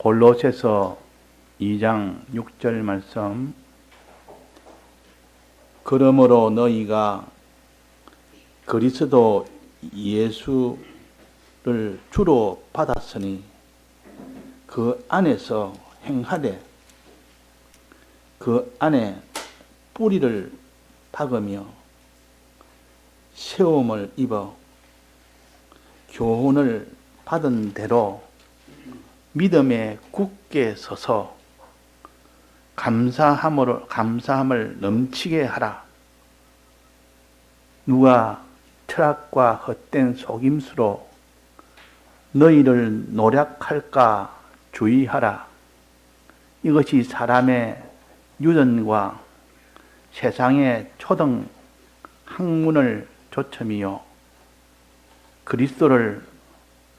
골로새서 2장 6절 말씀. 그러므로 너희가 그리스도 예수를 주로 받았으니 그 안에서 행하되 그 안에 뿌리를 박으며 세움을 입어 교훈을 받은 대로 믿음에 굳게 서서 감사함을 넘치게 하라. 누가 철학과 헛된 속임수로 너희를 노략할까 주의하라. 이것이 사람의 유전과 세상의 초등 학문을 조점이요 그리스도를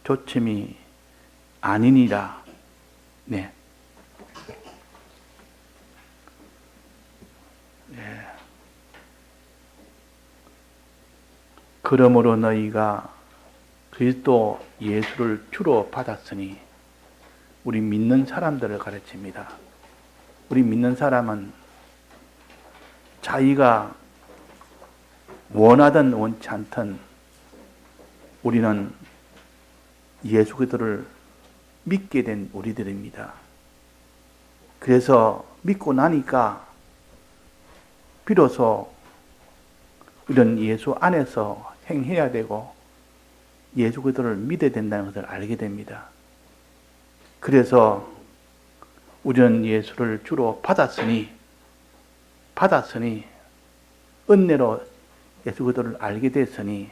조점이 아니니라. 네. 그러므로 너희가 그리스도 예수를 주로 받았으니, 우리 믿는 사람들을 가르칩니다. 우리 믿는 사람은 자기가 원하든 원치 않든 우리는 예수 그리스도를 믿게 된 우리들입니다. 그래서 믿고 나니까 비로소 우리는 예수 안에서 행해야 되고 예수 그리스도를 믿어야 된다는 것을 알게 됩니다. 그래서 우리는 예수를 주로 받았으니 은혜로 예수 그리스도를 알게 됐으니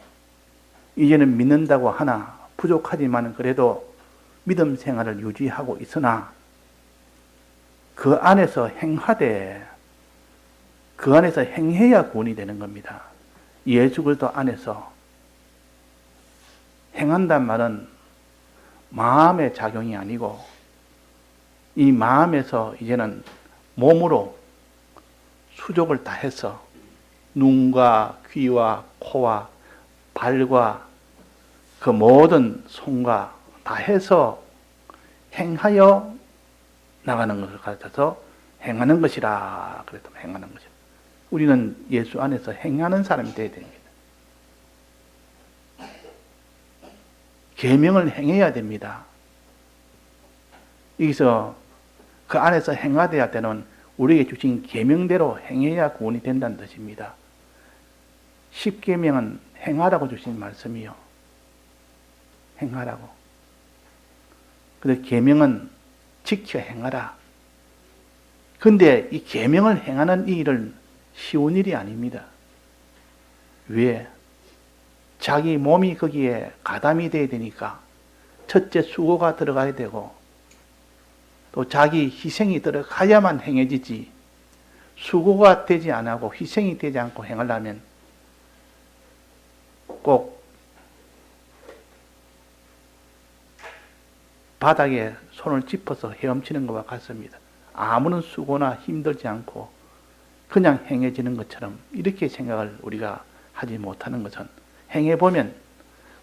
이제는 믿는다고 하나 부족하지만 그래도 믿음 생활을 유지하고 있으나 그 안에서 행하되 그 안에서 행해야 구원이 되는 겁니다. 예수 그리스도 안에서 행한단 말은 마음의 작용이 아니고 이 마음에서 이제는 몸으로 수족을 다 해서 눈과 귀와 코와 발과 그 모든 손과 다 해서 행하여 나가는 것을 가르쳐서 행하는 것이라. 그래도 행하는 것이라. 우리는 예수 안에서 행하는 사람이 되어야 됩니다. 계명을 행해야 됩니다. 여기서 그 안에서 행하되어야 되는 우리에게 주신 계명대로 행해야 구원이 된다는 뜻입니다. 10계명은 행하라고 주신 말씀이요. 행하라고. 그래서 계명은 지켜 행하라. 근데 이 계명을 행하는 이 일은 쉬운 일이 아닙니다. 왜? 자기 몸이 거기에 가담이 돼야 되니까 첫째 수고가 들어가야 되고 또 자기 희생이 들어가야만 행해지지, 수고가 되지 않고 희생이 되지 않고 행하려면 꼭 바닥에 손을 짚어서 헤엄치는 것과 같습니다. 아무런 수고나 힘들지 않고 그냥 행해지는 것처럼 이렇게 생각을 우리가 하지 못하는 것은, 행해보면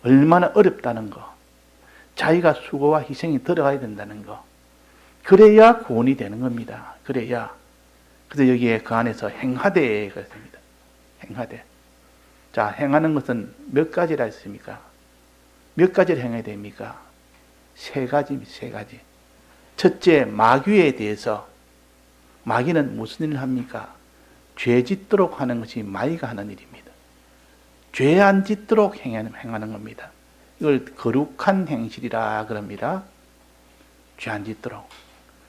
얼마나 어렵다는 거, 자기가 수고와 희생이 들어가야 된다는 거, 그래야 구원이 되는 겁니다. 그래야. 그래서 여기에 그 안에서 행하되 그랬습니다. 행하되. 자, 행하는 것은 몇 가지라 했습니까? 몇 가지를 행해야 됩니까? 세 가지. 첫째, 마귀에 대해서. 마귀는 무슨 일을 합니까? 죄 짓도록 하는 것이 마귀가 하는 일입니다. 죄 안 짓도록 행하는 겁니다. 이걸 거룩한 행실이라 그럽니다. 죄 안 짓도록.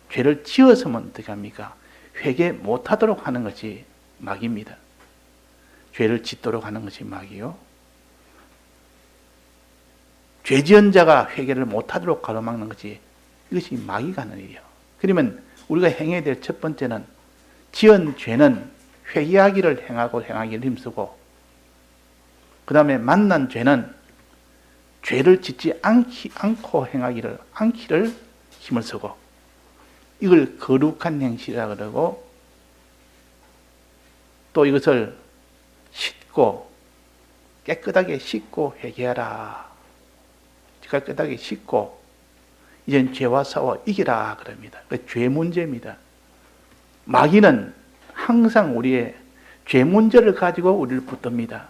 죄를 지었으면 어떻게 합니까? 회개 못하도록 하는 것이 마귀입니다. 죄를 짓도록 하는 것이 마귀요. 죄 지은 자가 회개를 못하도록 가로막는 것이, 이것이 마귀가 하는 일이요. 그러면 우리가 행해야 될 첫 번째는, 지은 죄는 회개하기를 행하기를 힘쓰고, 그 다음에 만난 죄는 죄를 짓지 않고 않기를 힘을 쓰고, 이걸 거룩한 행실이라 그러고, 또 이것을 깨끗하게 씻고 회개하라. 깨끗하게 씻고 이젠 죄와 싸워 이기라 그럽니다. 죄 문제입니다. 마귀는 항상 우리의 죄 문제를 가지고 우리를 붙듭니다.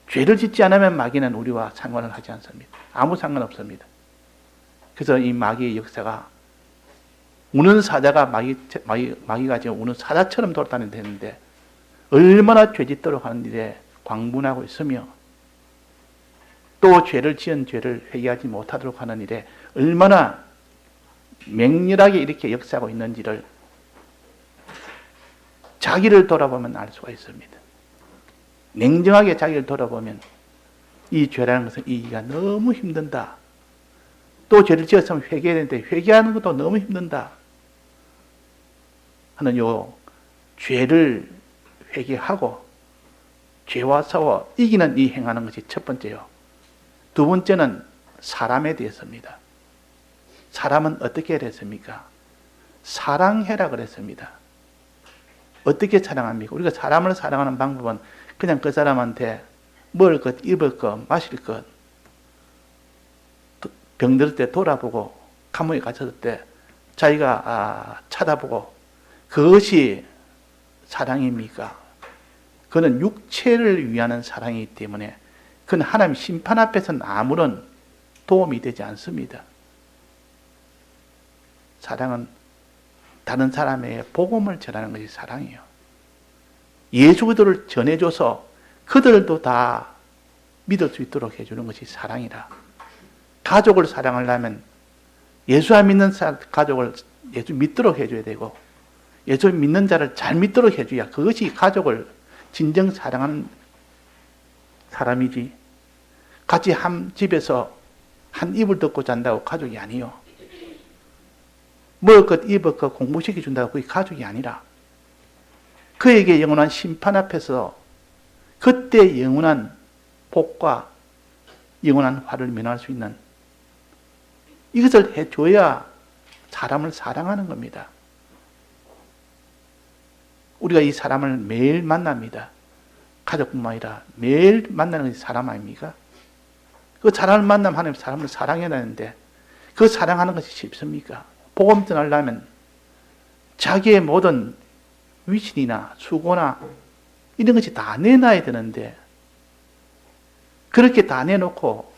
죄를 짓지 않으면 마귀는 우리와 상관을 하지 않습니다. 아무 상관없습니다. 그래서 이 마귀의 역사가 우는 사자가 마귀가 지금 우는 사자처럼 돌아다니는데 얼마나 죄짓도록 하는 일에 광분하고 있으며 또 죄를 지은 죄를 회개하지 못하도록 하는 일에 얼마나 맹렬하게 이렇게 역사하고 있는지를 자기를 돌아보면 알 수가 있습니다. 냉정하게 자기를 돌아보면 이 죄라는 것은 이기가 너무 힘든다. 또 죄를 지었으면 회개해야 되는데 회개하는 것도 너무 힘든다 하는 요 죄를 회개하고 죄와 싸워 이기는 이 행하는 것이 첫 번째요. 두 번째는 사람에 대해서입니다. 사람은 어떻게 해야 됐습니까? 사랑해라 그랬습니다. 어떻게 사랑합니까? 우리가 사람을 사랑하는 방법은 그냥 그 사람한테 먹을 것, 입을 것, 마실 것, 병들 때 돌아보고 감옥에 갇혔을 때 자기가 쳐다보고 그것이 사랑입니까? 그는 육체를 위하는 사랑이기 때문에 그는 하나님 심판 앞에서는 아무런 도움이 되지 않습니다. 사랑은 다른 사람에게 복음을 전하는 것이 사랑이에요. 예수 그리스도를 전해줘서 그들도 다 믿을 수 있도록 해주는 것이 사랑이라. 가족을 사랑하려면 예수 안 믿는 가족을 예수 믿도록 해줘야 되고 예수 믿는 자를 잘 믿도록 해줘야 그것이 가족을 진정 사랑하는 사람이지. 같이 한 집에서 한 이불 덮고 잔다고 가족이 아니요. 먹을 것, 입을 것 공부시켜준다고 그게 가족이 아니라 그에게 영원한 심판 앞에서 그때 영원한 복과 영원한 화를 면할 수 있는 이것을 해줘야 사람을 사랑하는 겁니다. 우리가 이 사람을 매일 만납니다. 가족뿐만 아니라 매일 만나는 것이 사람 아닙니까? 그 사람을 만나면 하나님 사람을 사랑해야 되는데 그 사랑하는 것이 쉽습니까? 복음 전하려면 자기의 모든 위신이나 수고나 이런 것이 다 내놔야 되는데 그렇게 다 내놓고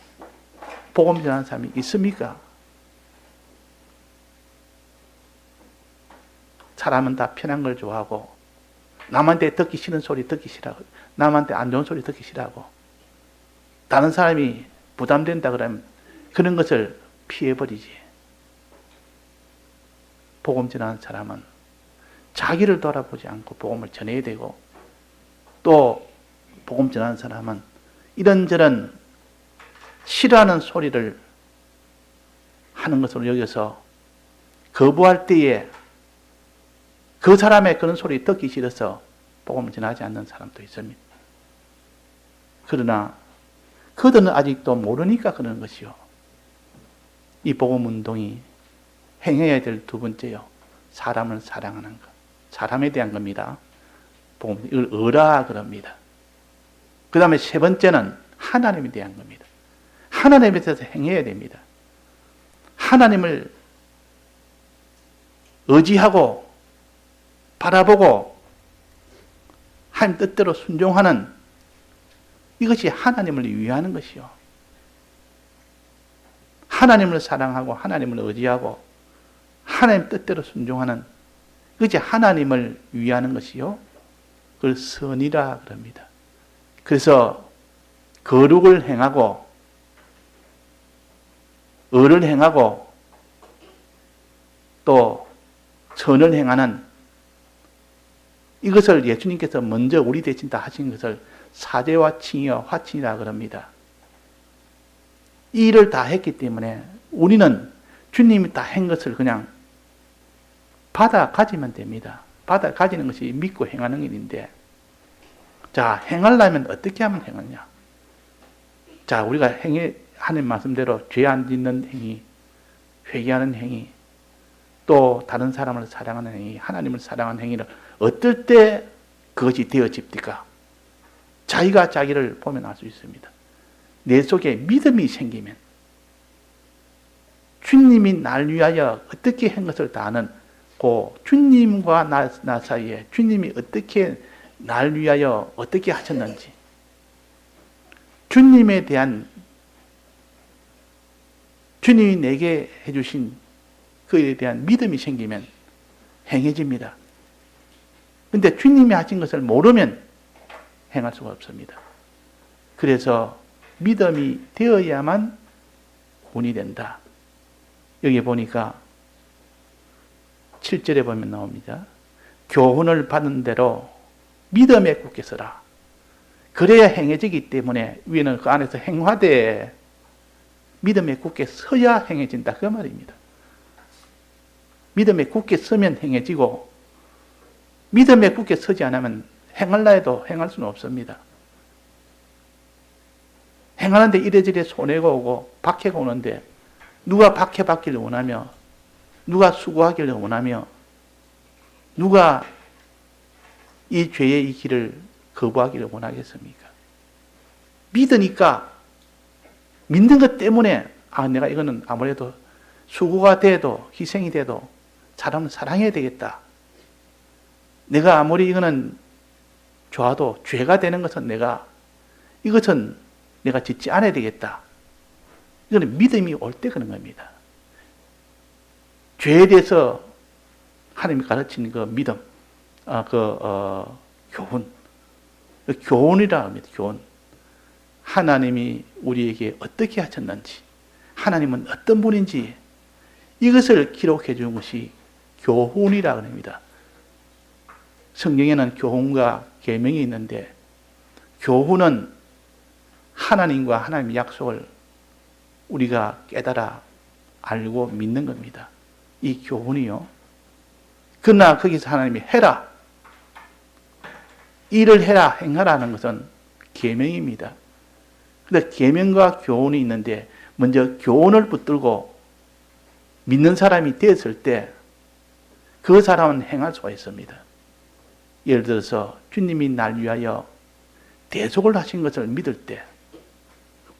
복음 전하는 사람이 있습니까? 사람은 다 편한 걸 좋아하고 남한테 듣기 싫은 소리 듣기 싫어하고 남한테 안 좋은 소리 듣기 싫어하고 다른 사람이 부담된다 그러면 그런 것을 피해버리지. 복음 전하는 사람은 자기를 돌아보지 않고 복음을 전해야 되고 또 복음 전하는 사람은 이런저런 싫어하는 소리를 하는 것으로 여겨서 거부할 때에 그 사람의 그런 소리 듣기 싫어서 복음을 전하지 않는 사람도 있습니다. 그러나 그들은 아직도 모르니까 그러는 것이요. 이 복음 운동이 행해야 될 두 번째요. 사람을 사랑하는 것. 사람에 대한 겁니다. 이걸 어라 그럽니다. 그 다음에 세 번째는 하나님에 대한 겁니다. 하나님에 대해서 행해야 됩니다. 하나님을 의지하고 바라보고 하나님 뜻대로 순종하는 이것이 하나님을 위하는 것이요. 하나님을 사랑하고 하나님을 의지하고 하나님 뜻대로 순종하는 그것이 하나님을 위하는 것이요. 그걸 선이라 그럽니다. 그래서 거룩을 행하고 의를 행하고 또 선을 행하는 이것을 예수님께서 먼저 우리 대신 다 하신 것을 사죄와 칭의와 화친이라 그럽니다. 이 일을 다 했기 때문에 우리는 주님이 다 한 것을 그냥 받아 가지면 됩니다. 받아 가지는 것이 믿고 행하는 일인데 자, 행하려면 어떻게 하면 행하냐? 자, 우리가 하는 말씀대로 죄 안 짓는 행위, 회개하는 행위, 또 다른 사람을 사랑하는 행위, 하나님을 사랑하는 행위를 어떨 때 그것이 되어집니까? 자기가 자기를 보면 알 수 있습니다. 내 속에 믿음이 생기면 주님이 날 위하여 어떻게 한 것을 다 아는 그 주님과 나 사이에 주님이 어떻게 날 위하여 어떻게 하셨는지, 주님에 대한, 주님이 내게 해주신 그에 대한 믿음이 생기면 행해집니다. 근데 주님이 하신 것을 모르면 행할 수가 없습니다. 그래서 믿음이 되어야만 구원이 된다. 여기 보니까 7절에 보면 나옵니다. 교훈을 받은 대로 믿음에 굳게 서라. 그래야 행해지기 때문에 위에는 그 안에서 행하되 믿음에 굳게 서야 행해진다. 그 말입니다. 믿음에 굳게 서면 행해지고 믿음에 굳게 서지 않으면 행할라 해도 행할 수는 없습니다. 행하는데 이래저래 손해가 오고 박해가 오는데 누가 박해받기를 원하며 누가 수고하기를 원하며 누가 이 죄의 이 길을 거부하기를 원하겠습니까? 믿으니까 믿는 것 때문에 내가 이거는 아무래도 수고가 돼도 희생이 돼도 사람은 사랑해야 되겠다. 내가 아무리 이거는 좋아도 죄가 되는 것은 이것은 내가 짓지 않아야 되겠다. 이거는 믿음이 올 때 그런 겁니다. 죄에 대해서 하나님이 가르치는 그 믿음, 교훈. 교훈이라 합니다. 교훈. 하나님이 우리에게 어떻게 하셨는지, 하나님은 어떤 분인지 이것을 기록해 주는 것이 교훈이라 합니다. 성경에는 교훈과 계명이 있는데 교훈은 하나님과 하나님의 약속을 우리가 깨달아 알고 믿는 겁니다. 이 교훈이요. 그러나 거기서 하나님이 해라, 일을 해라, 행하라는 것은 계명입니다. 근데 계명과 교훈이 있는데 먼저 교훈을 붙들고 믿는 사람이 되었을 때 그 사람은 행할 수가 있습니다. 예를 들어서 주님이 날 위하여 대속을 하신 것을 믿을 때,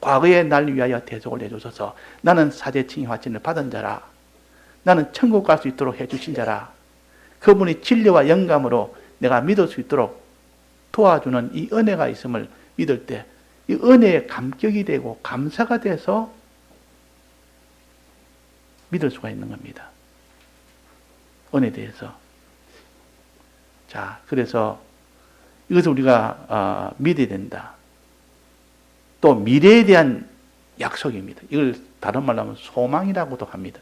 과거에 날 위하여 대속을 해주셔서 나는 사제칭의 화친을 받은 자라, 나는 천국 갈 수 있도록 해주신 자라, 그분이 진리와 영감으로 내가 믿을 수 있도록 도와주는 이 은혜가 있음을 믿을 때 이 은혜에 감격이 되고 감사가 돼서 믿을 수가 있는 겁니다. 은혜에 대해서. 자, 그래서 이것을 우리가 믿어야 된다. 또 미래에 대한 약속입니다. 이걸 다른 말로 하면 소망이라고도 합니다.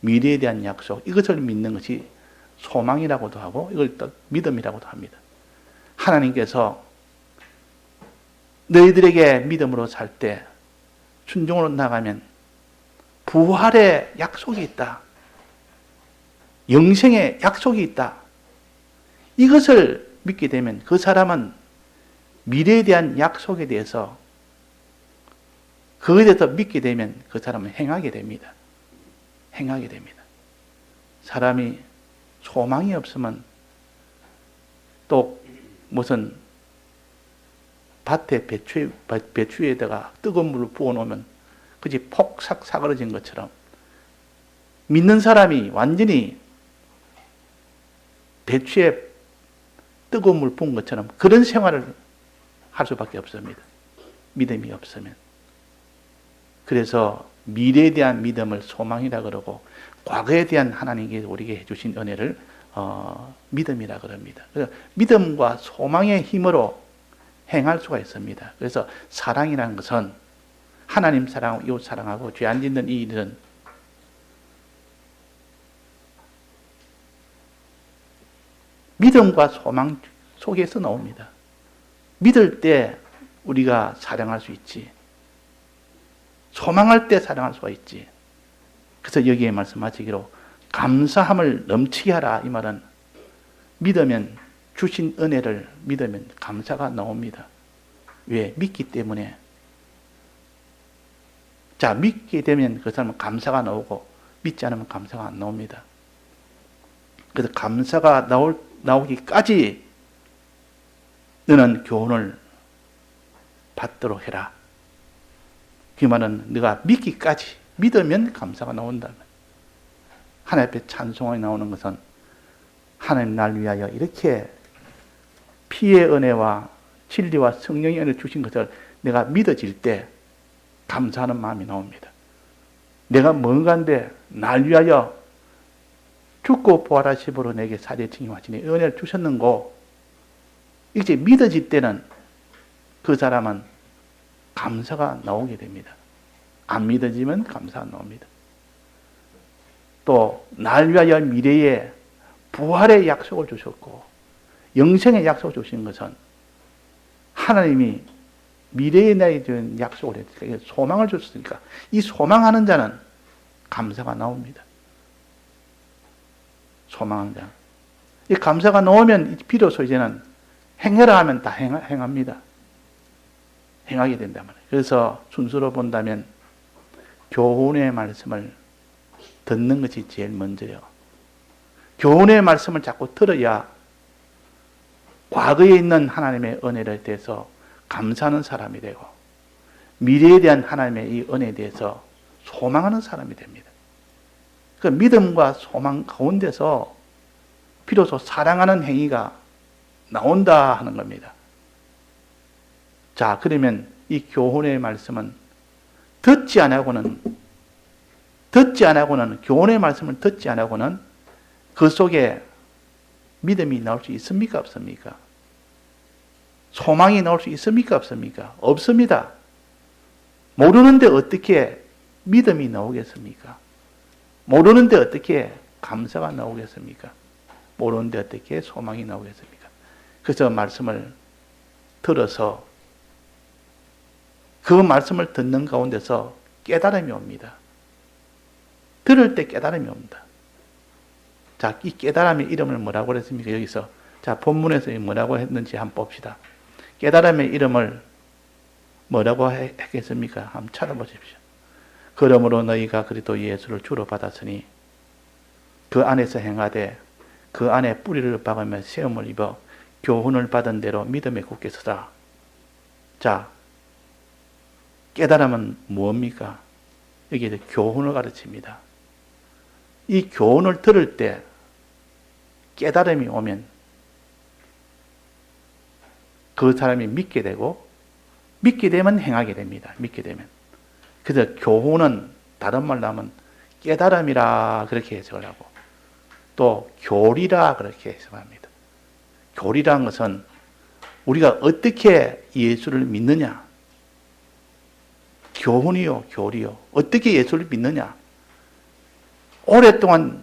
미래에 대한 약속, 이것을 믿는 것이 소망이라고도 하고 이걸 또 믿음이라고도 합니다. 하나님께서 너희들에게 믿음으로 살 때 순종으로 나가면 부활의 약속이 있다. 영생의 약속이 있다. 이것을 믿게 되면 그 사람은 미래에 대한 약속에 대해서 그것에 대해서 믿게 되면 그 사람은 행하게 됩니다. 행하게 됩니다. 사람이 소망이 없으면 또 무슨 밭에 배추에다가 뜨거운 물을 부어놓으면 그지 폭삭 사그러진 것처럼 믿는 사람이 완전히 배추에 뜨거운 물 부은 것처럼 그런 생활을 할 수밖에 없습니다. 믿음이 없으면. 그래서 미래에 대한 믿음을 소망이라 그러고 과거에 대한 하나님께 우리에게 해주신 은혜를 믿음이라 그럽니다. 그래서 믿음과 소망의 힘으로 행할 수가 있습니다. 그래서 사랑이라는 것은 하나님 사랑하고 이웃 사랑하고 죄 안 짓는 이 일은 믿음과 소망 속에서 나옵니다. 믿을 때 우리가 사랑할 수 있지. 소망할 때 사랑할 수가 있지. 그래서 여기에 말씀하시기로 감사함을 넘치게 하라. 이 말은 믿으면 주신 은혜를 믿으면 감사가 나옵니다. 왜? 믿기 때문에. 자, 믿게 되면 그 사람은 감사가 나오고 믿지 않으면 감사가 안 나옵니다. 그래서 감사가 나오기까지 너는 교훈을 받도록 해라. 그 말은 네가 믿기까지 믿으면 감사가 나온다면. 하나님 앞에 찬송이 나오는 것은 하나님 날 위하여 이렇게 피의 은혜와 진리와 성령의 은혜를 주신 것을 내가 믿어질 때 감사하는 마음이 나옵니다. 내가 뭔가인데 날 위하여 죽고 부활하심으로 내게 살해 증임하시니 은혜를 주셨는고, 이제 믿어질 때는 그 사람은 감사가 나오게 됩니다. 안 믿어지면 감사가 안 나옵니다. 또 날 위하여 미래에 부활의 약속을 주셨고 영생의 약속을 주신 것은 하나님이 미래에 나에 준 약속을 했으니까 소망을 줬으니까 이 소망하는 자는 감사가 나옵니다. 소망하는 자. 이 감사가 나오면 비로소 이제는 행해라 하면 다 행합니다. 행하게 된단 말이에요. 그래서 순서로 본다면 교훈의 말씀을 듣는 것이 제일 먼저요. 교훈의 말씀을 자꾸 들어야 과거에 있는 하나님의 은혜를 대해서 감사하는 사람이 되고 미래에 대한 하나님의 이 은혜에 대해서 소망하는 사람이 됩니다. 그 믿음과 소망 가운데서 비로소 사랑하는 행위가 나온다 하는 겁니다. 자, 그러면 이 교훈의 말씀은 듣지 않고는 교훈의 말씀을 듣지 않고는 그 속에 믿음이 나올 수 있습니까? 없습니까? 소망이 나올 수 있습니까? 없습니까? 없습니다. 모르는데 어떻게 믿음이 나오겠습니까? 모르는데 어떻게 감사가 나오겠습니까? 모르는데 어떻게 소망이 나오겠습니까? 그래서 말씀을 들어서 그 말씀을 듣는 가운데서 깨달음이 옵니다. 들을 때 깨달음이 옵니다. 자, 이 깨달음의 이름을 뭐라고 그랬습니까? 여기서. 자, 본문에서 뭐라고 했는지 한번 봅시다. 깨달음의 이름을 뭐라고 했겠습니까? 한번 찾아보십시오. 그러므로 너희가 그리스도 예수를 주로 받았으니 그 안에서 행하되 그 안에 뿌리를 박으며 세움을 입어 교훈을 받은 대로 믿음에 굳게 서라. 자, 깨달음은 뭡니까? 여기에 교훈을 가르칩니다. 이 교훈을 들을 때 깨달음이 오면 그 사람이 믿게 되고 믿게 되면 행하게 됩니다. 믿게 되면. 그래서 교훈은 다른 말로 하면 깨달음이라 그렇게 해석을 하고 또 교리라 그렇게 해석합니다. 교리라는 것은 우리가 어떻게 예수를 믿느냐. 교훈이요, 교리요. 어떻게 예수를 믿느냐. 오랫동안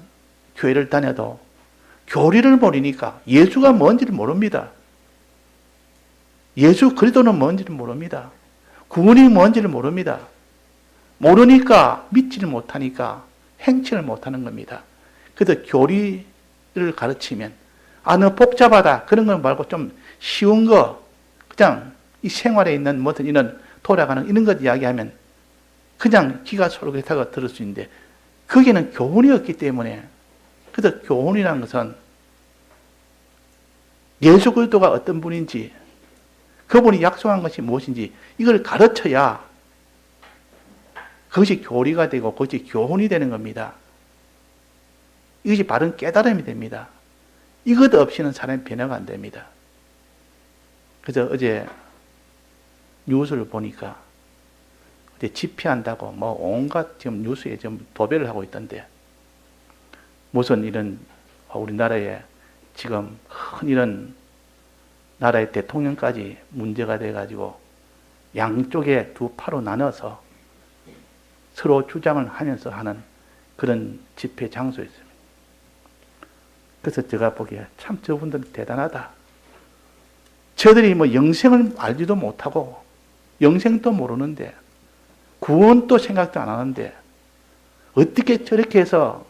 교회를 다녀도 교리를 모르니까 예수가 뭔지를 모릅니다. 예수 그리스도는 뭔지를 모릅니다. 구원이 뭔지를 모릅니다. 모르니까 믿지를 못하니까 행치를 못하는 겁니다. 그래서 교리를 가르치면 너 복잡하다 그런 거 말고 좀 쉬운 거 그냥 이 생활에 있는 무슨 이런 돌아가는 이런 것 이야기하면 그냥 귀가 솔깃하고 들을 수 있는데 거기는 교훈이 없기 때문에 그래서 교훈이라는 것은 예수 그리스도가 어떤 분인지 그분이 약속한 것이 무엇인지 이걸 가르쳐야 그것이 교리가 되고 그것이 교훈이 되는 겁니다. 이것이 바른 깨달음이 됩니다. 이것 없이는 사람이 변화가 안 됩니다. 그래서 어제 뉴스를 보니까 집회한다고 뭐 온갖 지금 뉴스에 좀 도배를 하고 있던데 무슨 이런 우리나라에 지금 큰 이런 나라의 대통령까지 문제가 돼가지고 양쪽에 두 파로 나눠서 서로 주장을 하면서 하는 그런 집회 장소였습니다. 그래서 제가 보기에 참 저분들 대단하다. 저들이 뭐 영생을 알지도 못하고 영생도 모르는데 구원도 생각도 안 하는데 어떻게 저렇게 해서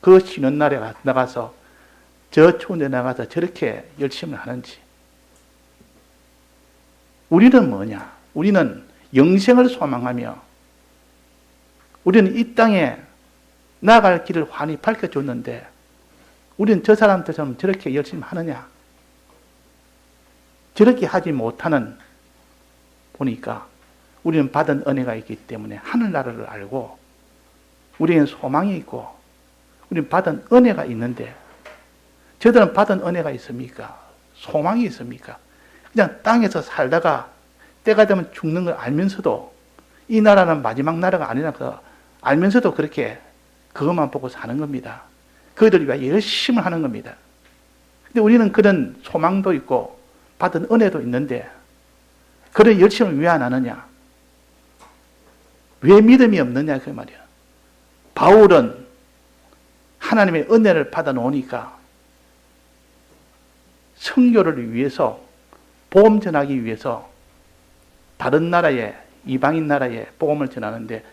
그 쉬는 날에 나가서 저 추운 데 나가서 저렇게 열심히 하는지. 우리는 뭐냐? 우리는 영생을 소망하며 우리는 이 땅에 나아갈 길을 환히 밝혀줬는데 우리는 저 사람들처럼 저렇게 열심히 하느냐? 저렇게 하지 못하는 보니까 우리는 받은 은혜가 있기 때문에 하늘나라를 알고 우리는 소망이 있고 우리는 받은 은혜가 있는데 저들은 받은 은혜가 있습니까? 소망이 있습니까? 그냥 땅에서 살다가 때가 되면 죽는 걸 알면서도 이 나라는 마지막 나라가 아니라는 걸 알면서도 그렇게 그것만 보고 사는 겁니다. 그들을 위해 열심히 하는 겁니다. 근데 우리는 그런 소망도 있고 받은 은혜도 있는데 그런 열심을 왜 안 하느냐? 왜 믿음이 없느냐 그 말이야. 바울은 하나님의 은혜를 받아 놓으니까 선교를 위해서 복음 전하기 위해서 다른 나라에 이방인 나라에 복음을 전하는데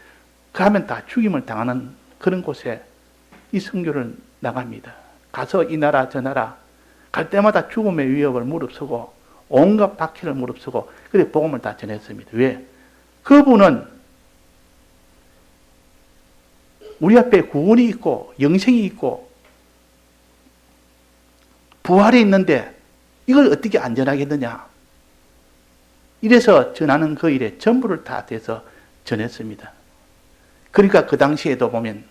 그 하면 다 죽임을 당하는 그런 곳에 이 선교를 나갑니다. 가서 이 나라 저 나라 갈 때마다 죽음의 위협을 무릅쓰고 온갖 박해를 무릅쓰고 그래 복음을 다 전했습니다. 왜? 그분은 우리 앞에 구원이 있고 영생이 있고 부활이 있는데 이걸 어떻게 안전하겠느냐? 이래서 전하는 그 일에 전부를 다 대서 전했습니다. 그러니까 그 당시에도 보면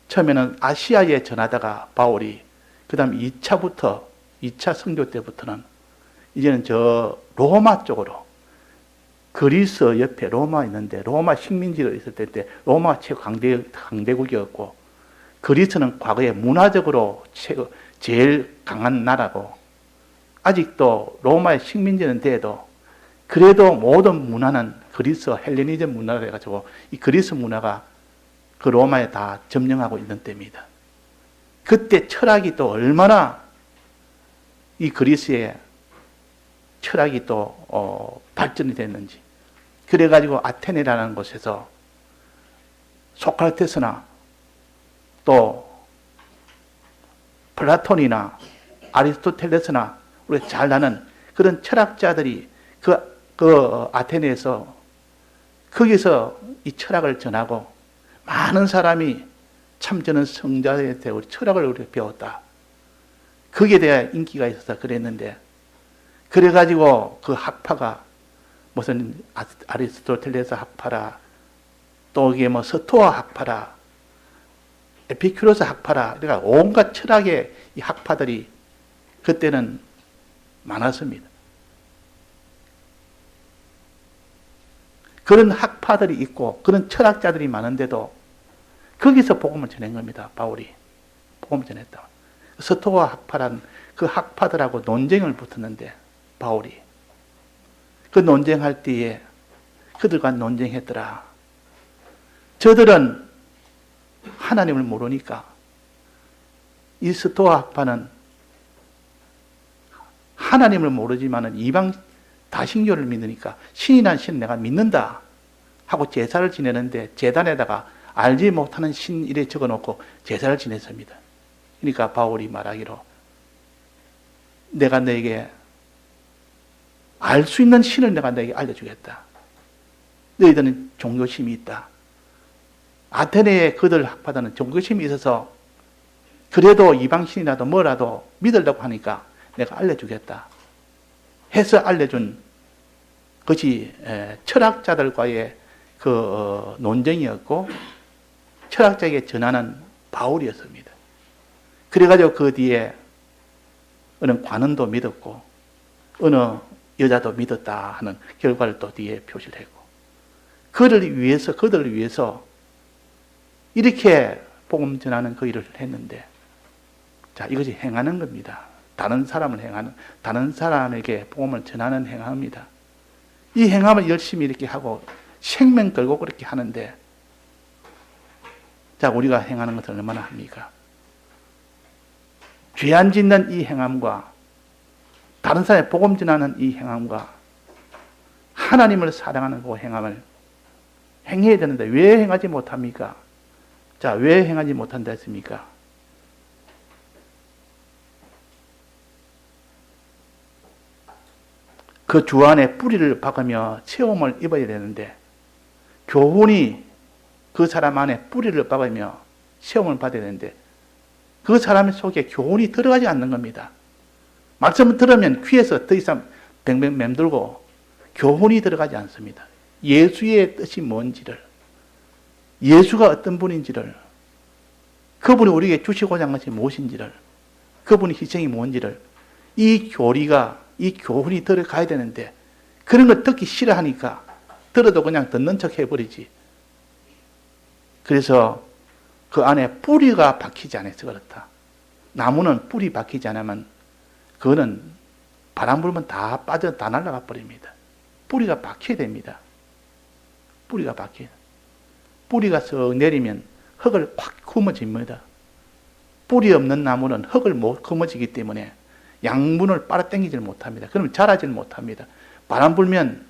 처음에는 아시아에 전하다가 바울이 그 다음 2차 선교 때부터는 이제는 저 로마 쪽으로 그리스 옆에 로마 있는데 로마 식민지가 있을 때 로마가 최고 강대국이었고 그리스는 과거에 문화적으로 제일 강한 나라고 아직도 로마의 식민지는 돼도 그래도 모든 문화는 그리스 헬레니즘 문화라 해가지고 이 그리스 문화가 그 로마에 다 점령하고 있는 때입니다. 그때 철학이 또 얼마나 이 그리스의 철학이 또 발전이 됐는지 그래가지고 아테네라는 곳에서 소크라테스나 또 플라톤이나 아리스토텔레스나 우리가 잘 아는 그런 철학자들이 그 아테네에서 거기서 이 철학을 전하고 많은 사람이 참 저는 성자에 대해 철학을 우리가 배웠다. 거기에 대해 인기가 있어서 그랬는데 그래가지고 그 학파가 무슨 아리스토텔레스 학파라 또 이게 뭐 스토아 학파라 에피큐로스 학파라 그러니까 온갖 철학의 이 학파들이 그때는 많았습니다. 그런 학파들이 있고 그런 철학자들이 많은데도 거기서 복음을 전한 겁니다. 바울이 복음을 전했다. 스토아 학파란 그 학파들하고 논쟁을 붙었는데 바울이 그 논쟁할 때에 그들과 논쟁했더라. 저들은 하나님을 모르니까 이 스토아 학파는 하나님을 모르지만은 이방 다신교를 믿으니까 신이란 신을 내가 믿는다 하고 제사를 지내는데 제단에다가 알지 못하는 신 이래 적어놓고 제사를 지냈습니다. 그러니까 바울이 말하기로 내가 너에게 알 수 있는 신을 내가 너에게 알려주겠다. 너희들은 종교심이 있다. 아테네의 그들 학파들은 종교심이 있어서 그래도 이방신이라도 뭐라도 믿으려고 하니까 내가 알려주겠다. 해서 알려준 것이 철학자들과의 그 논쟁이었고 철학자에게 전하는 바울이었습니다. 그래가지고 그 뒤에 어느 관원도 믿었고 어느 여자도 믿었다 하는 결과를 또 뒤에 표시를 했고 그들을 위해서 이렇게 복음 전하는 그 일을 했는데 자 이것이 행하는 겁니다. 다른 사람에게 복음을 전하는 행함입니다. 이 행함을 열심히 이렇게 하고 생명 걸고 그렇게 하는데 자 우리가 행하는 것을 얼마나 합니까? 죄 안 짓는 이 행함과 다른 사람에 복음 전하는 이 행함과 하나님을 사랑하는 그 행함을 행해야 되는데 왜 행하지 못합니까? 자, 왜 행하지 못한다 했습니까? 그 주 안에 뿌리를 박으며 체험을 입어야 되는데 교훈이 그 사람 안에 뿌리를 박으며 시험을 받아야 되는데 그 사람 속에 교훈이 들어가지 않는 겁니다. 말씀을 들으면 귀에서 더 이상 뱅뱅 맴돌고 교훈이 들어가지 않습니다. 예수의 뜻이 뭔지를, 예수가 어떤 분인지를, 그분이 우리에게 주시고자 한 것이 무엇인지를, 그분의 희생이 뭔지를, 이 교훈이 들어가야 되는데, 그런 걸 듣기 싫어하니까 들어도 그냥 듣는 척 해버리지. 그래서 그 안에 뿌리가 박히지 않아서 그렇다. 나무는 뿌리 박히지 않으면 그거는 바람 불면 다 날아가 버립니다. 뿌리가 박혀야 됩니다. 뿌리가 박혀. 뿌리가 썩 내리면 흙을 확 굶어집니다. 뿌리 없는 나무는 흙을 못 굶어지기 때문에 양분을 빨아당기질 못합니다. 그러면 자라질 못합니다. 바람 불면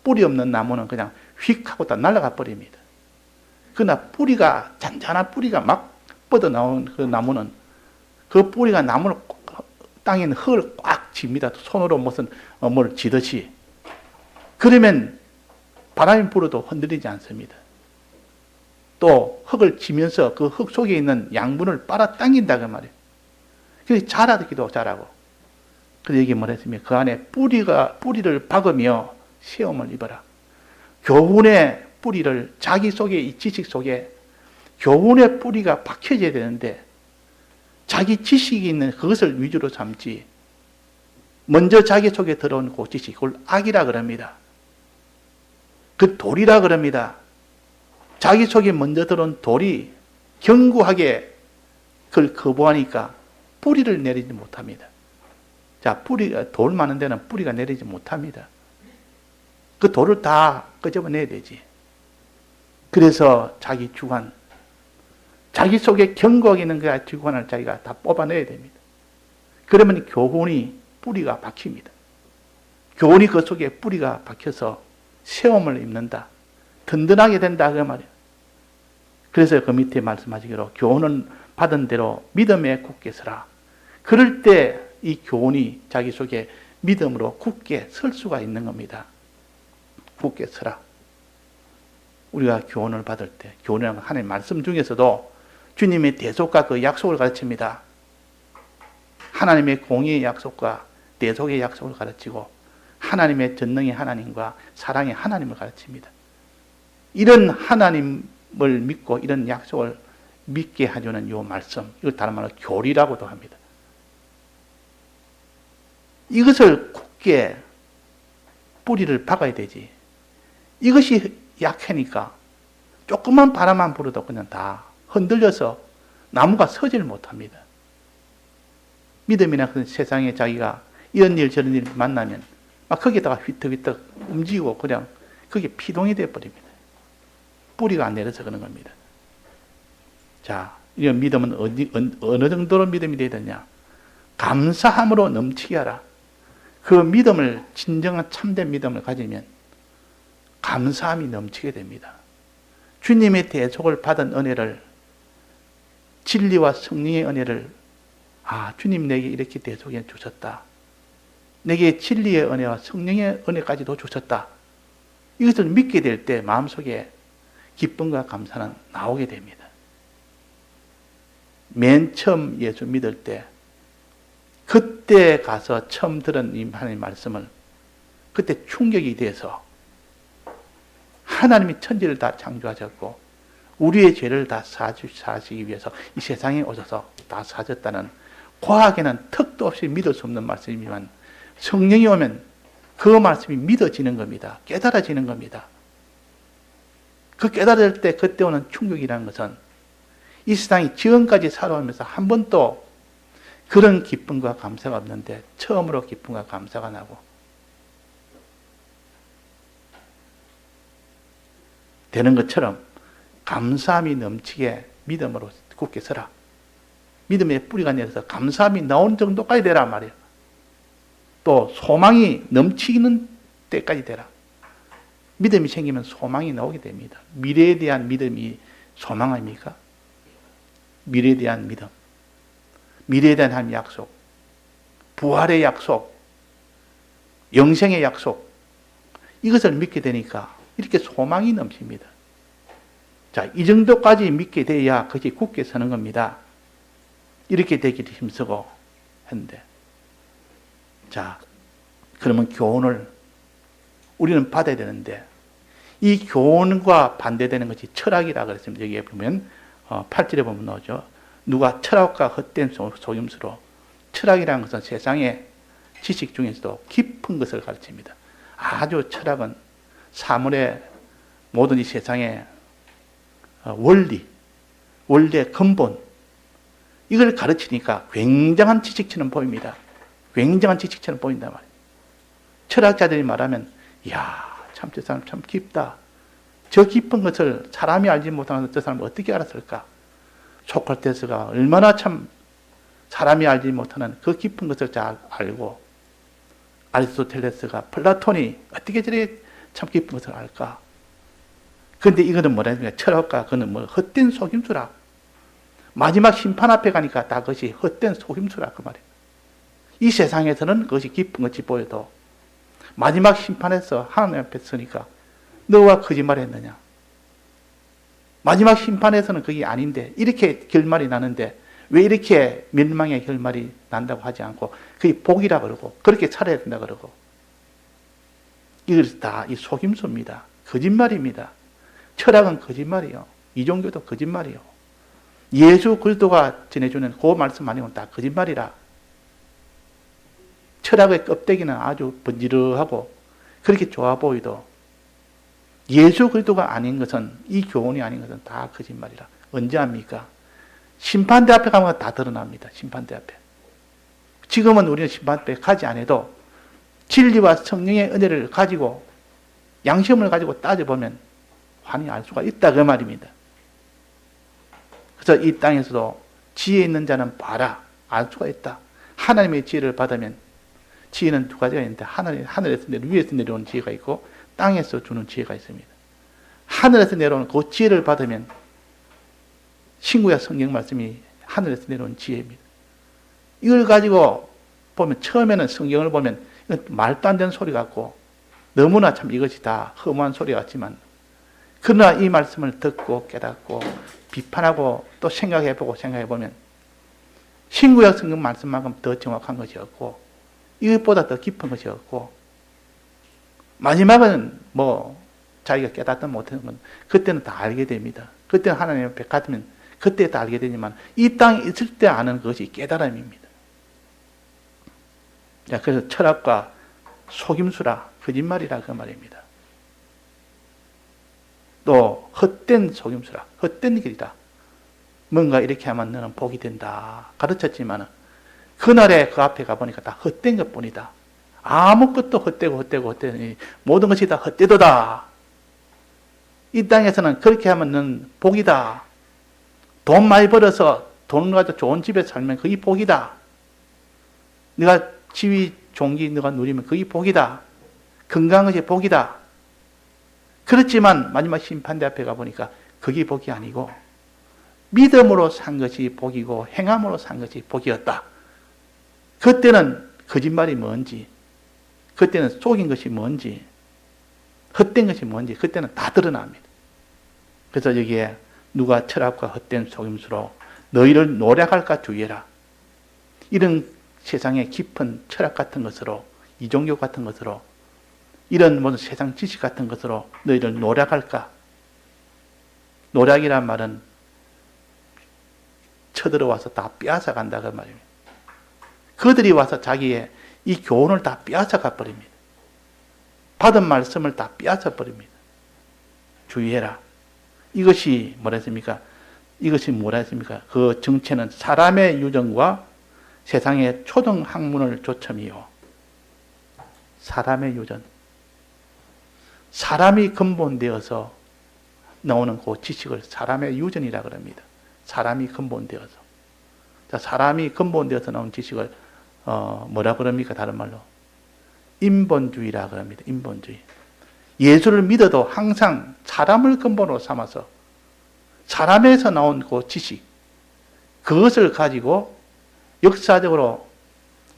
뿌리 없는 나무는 그냥 휙 하고 다 날아가 버립니다. 그러나 뿌리가, 잔잔한 뿌리가 막 뻗어나온 그 나무는 그 뿌리가 나무를 땅에 있는 흙을 꽉 칩니다. 손으로 무슨 뭘 쥐듯이. 그러면 바람이 불어도 흔들리지 않습니다. 또 흙을 치면서 그 흙 속에 있는 양분을 빨아당긴다 그 말이에요. 그래서 자라기도 자라고. 그래서 여기 뭐라 했으면 그 안에 뿌리를 박으며 시험을 입어라. 교훈의 뿌리를, 자기 속에, 이 지식 속에 교훈의 뿌리가 박혀져야 되는데 자기 지식이 있는 그것을 위주로 삼지, 먼저 자기 속에 들어온 그 지식, 그걸 악이라 그럽니다. 그 돌이라 그럽니다. 자기 속에 먼저 들어온 돌이 견고하게 그걸 거부하니까 뿌리를 내리지 못합니다. 자, 돌 많은 데는 뿌리가 내리지 못합니다. 그 돌을 다 끄집어내야 되지. 그래서 자기 주관, 자기 속에 견고하게 있는 그 주관을 자기가 다 뽑아내야 됩니다. 그러면 교훈이 뿌리가 박힙니다. 교훈이 그 속에 뿌리가 박혀서 세움을 입는다. 든든하게 된다 그 말이에요. 그래서 그 밑에 말씀하시기로 교훈은 받은 대로 믿음에 굳게 서라. 그럴 때 이 교훈이 자기 속에 믿음으로 굳게 설 수가 있는 겁니다. 굳게 서라. 우리가 교훈을 받을 때, 교훈이라는 하나님의 말씀 중에서도 주님의 대속과 그 약속을 가르칩니다. 하나님의 공의의 약속과 대속의 약속을 가르치고 하나님의 전능의 하나님과 사랑의 하나님을 가르칩니다. 이런 하나님을 믿고 이런 약속을 믿게 해주는 이 말씀, 이걸 다른 말로 교리라고도 합니다. 이것을 굳게 뿌리를 박아야 되지. 이것이 약하니까 조금만 바람만 불어도 그냥 다 흔들려서 나무가 서질 못합니다. 믿음이나 그 세상에 자기가 이런 일 저런 일 만나면 막 거기다가 휘떡휘떡 움직이고 그냥 그게 피동이 되어버립니다. 뿌리가 안 내려서 그런 겁니다. 자, 이런 믿음은 어느 정도로 믿음이 되어야 되냐? 감사함으로 넘치게 하라. 그 믿음을, 진정한 참된 믿음을 가지면 감사함이 넘치게 됩니다. 주님의 대속을 받은 은혜를, 진리와 성령의 은혜를, 주님 내게 이렇게 대속해 주셨다. 내게 진리의 은혜와 성령의 은혜까지도 주셨다. 이것을 믿게 될 때 마음속에 기쁨과 감사는 나오게 됩니다. 맨 처음 예수 믿을 때, 그때 가서 처음 들은 이 하나님의 말씀을 그때 충격이 돼서 하나님이 천지를 다 창조하셨고 우리의 죄를 다 사시기 위해서 이 세상에 오셔서 다 사셨다는, 과학에는 턱도 없이 믿을 수 없는 말씀이지만 성령이 오면 그 말씀이 믿어지는 겁니다. 깨달아지는 겁니다. 그 깨달을 때 그때 오는 충격이라는 것은 이 세상이 지금까지 살아오면서 한 번도 그런 기쁨과 감사가 없는데 처음으로 기쁨과 감사가 나고 되는 것처럼 감사함이 넘치게 믿음으로 굳게 서라. 믿음의 뿌리가 내려서 감사함이 나오는 정도까지 되라 말이에요. 또 소망이 넘치는 때까지 되라. 믿음이 생기면 소망이 나오게 됩니다. 미래에 대한 믿음이 소망 아닙니까? 미래에 대한 믿음, 미래에 대한 하나님의 약속, 부활의 약속, 영생의 약속, 이것을 믿게 되니까 이렇게 소망이 넘칩니다. 자, 이 정도까지 믿게 돼야 그것이 굳게 서는 겁니다. 이렇게 되기를 힘쓰고 했는데, 자, 그러면 교훈을 우리는 받아야 되는데 이 교훈과 반대되는 것이 철학이라 그랬습니다. 여기에 보면 8절에 보면 나오죠. 누가 철학과 헛된 속임수로, 철학이라는 것은 세상의 지식 중에서도 깊은 것을 가르칩니다. 아주 철학은 사물의 모든 이 세상의 원리, 원리의 근본, 이걸 가르치니까 굉장한 지식처럼 보입니다. 굉장한 지식처럼 보인단 말이에요. 철학자들이 말하면, 이야, 참 저 사람 참 깊다. 저 깊은 것을 사람이 알지 못하는 저 사람은 어떻게 알았을까? 소크라테스가 얼마나 참 사람이 알지 못하는 그 깊은 것을 잘 알고, 아리스토텔레스가, 플라톤이 어떻게 저렇게 참 깊은 것을 알까? 그런데 이거는 뭐라니까? 철학과 그는 뭐 헛된 속임수라. 마지막 심판 앞에 가니까 다 그것이 헛된 속임수라 그 말이에요. 이 세상에서는 그것이 깊은 것이 보여도 마지막 심판에서 하나님 앞에 서니까 너와 거짓말 했느냐? 마지막 심판에서는 그게 아닌데 이렇게 결말이 나는데 왜 이렇게 멸망의 결말이 난다고 하지 않고 그게 복이라 그러고 그렇게 살아야 된다 그러고, 이것이 다 이 속임수입니다. 거짓말입니다. 철학은 거짓말이요. 이종교도 거짓말이요. 예수 그리스도가 전해주는 그 말씀 아니면 다 거짓말이라. 철학의 껍데기는 아주 번지르하고 그렇게 좋아 보이도 예수 그리스도가 아닌 것은, 이 교훈이 아닌 것은 다 거짓말이라. 언제 합니까? 심판대 앞에 가면 다 드러납니다. 심판대 앞에. 지금은 우리는 심판대 앞에 가지 않아도 진리와 성령의 은혜를 가지고 양심을 가지고 따져보면 환히 알 수가 있다 그 말입니다. 그래서 이 땅에서도 지혜 있는 자는 봐라, 알 수가 있다. 하나님의 지혜를 받으면, 지혜는 두 가지가 있는데 하늘에서 위에서 내려오는 지혜가 있고 땅에서 주는 지혜가 있습니다. 하늘에서 내려오는 그 지혜를 받으면 신구약 성경 말씀이 하늘에서 내려온 지혜입니다. 이걸 가지고 보면, 처음에는 성경을 보면 이건 말도 안 되는 소리 같고 너무나 참 이것이 다 허무한 소리 같지만, 그러나 이 말씀을 듣고 깨닫고 비판하고 또 생각해보고 생각해보면 신구약 성경 말씀만큼 더 정확한 것이 없고 이것보다 더 깊은 것이 없고, 마지막은 뭐 자기가 깨닫든 못하는 건 그때는 다 알게 됩니다. 그때는 하나님 앞에 갔으면 그때 다 알게 되지만 이 땅에 있을 때 아는 것이 깨달음입니다. 자, 그래서 철학과 속임수라, 거짓말이라 그 말입니다. 또 헛된 속임수라, 헛된 길이다. 뭔가 이렇게 하면 너는 복이 된다 가르쳤지만 그날에 그 앞에 가보니까 다 헛된 것뿐이다. 아무것도 헛되고 모든 것이 다 헛되도다. 이 땅에서는 그렇게 하면 넌 복이다. 돈 많이 벌어서 돈 가지고 좋은 집에 살면 그게 복이다. 네가 지위 종기 네가 누리면 그게 복이다. 건강한 것이 복이다. 그렇지만 마지막 심판대 앞에 가보니까 그게 복이 아니고 믿음으로 산 것이 복이고 행함으로 산 것이 복이었다. 그때는 거짓말이 뭔지, 그때는 속인 것이 뭔지, 헛된 것이 뭔지 그때는 다 드러납니다. 그래서 여기에 누가 철학과 헛된 속임수로 너희를 노략할까 주의해라. 이런 세상의 깊은 철학 같은 것으로, 이종교 같은 것으로, 이런 모든 세상 지식 같은 것으로 너희를 노략할까. 노략이란 말은 쳐들어와서 다 빼앗아 간다 그 말입니다. 그들이 와서 자기의 이 교훈을 다 빼앗아 가버립니다. 받은 말씀을 다 빼앗아 버립니다. 주의해라. 이것이 뭐라 했습니까? 이것이 뭐라 했습니까? 그 정체는 사람의 유전과 세상의 초등 학문을 조점이요. 사람의 유전. 사람이 근본되어서 나오는 그 지식을 사람의 유전이라 그럽니다. 사람이 근본되어서. 자, 사람이 근본되어서 나온 지식을 뭐라 그럽니까? 다른 말로 인본주의라 그럽니다. 인본주의. 예수를 믿어도 항상 사람을 근본으로 삼아서 사람에서 나온 그 지식, 그것을 가지고 역사적으로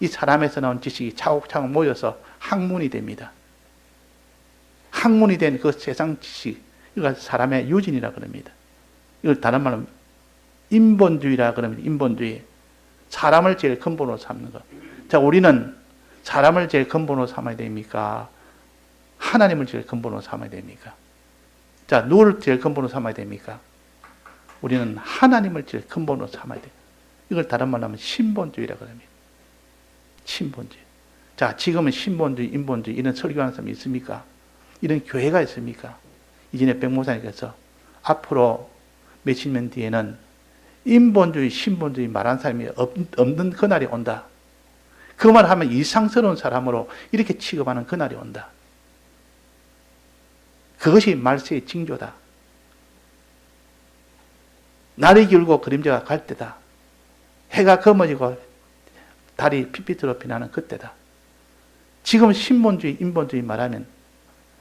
이 사람에서 나온 지식이 차곡차곡 모여서 학문이 됩니다. 학문이 된 그 세상 지식, 이걸 사람의 유전이라 그럽니다. 이걸 다른 말로 인본주의라 그럽니다. 인본주의. 사람을 제일 근본으로 삼는 것. 자, 우리는 사람을 제일 근본으로 삼아야 됩니까? 하나님을 제일 근본으로 삼아야 됩니까? 자, 누구를 제일 근본으로 삼아야 됩니까? 우리는 하나님을 제일 근본으로 삼아야 돼요. 이걸 다른 말로 하면 신본주의라고 합니다. 신본주의. 자, 지금은 신본주의, 인본주의 이런 설교하는 사람이 있습니까? 이런 교회가 있습니까? 이전에 백목사님께서 앞으로 몇십 년 뒤에는 인본주의, 신본주의 말하는 사람이 없는 그날이 온다. 그 말을 하면 이상스러운 사람으로 이렇게 취급하는 그날이 온다. 그것이 말세의 징조다. 날이 길고 그림자가 갈 때다. 해가 검어지고 달이 핏빛으로 빛나는 그때다. 지금 신본주의, 인본주의 말하면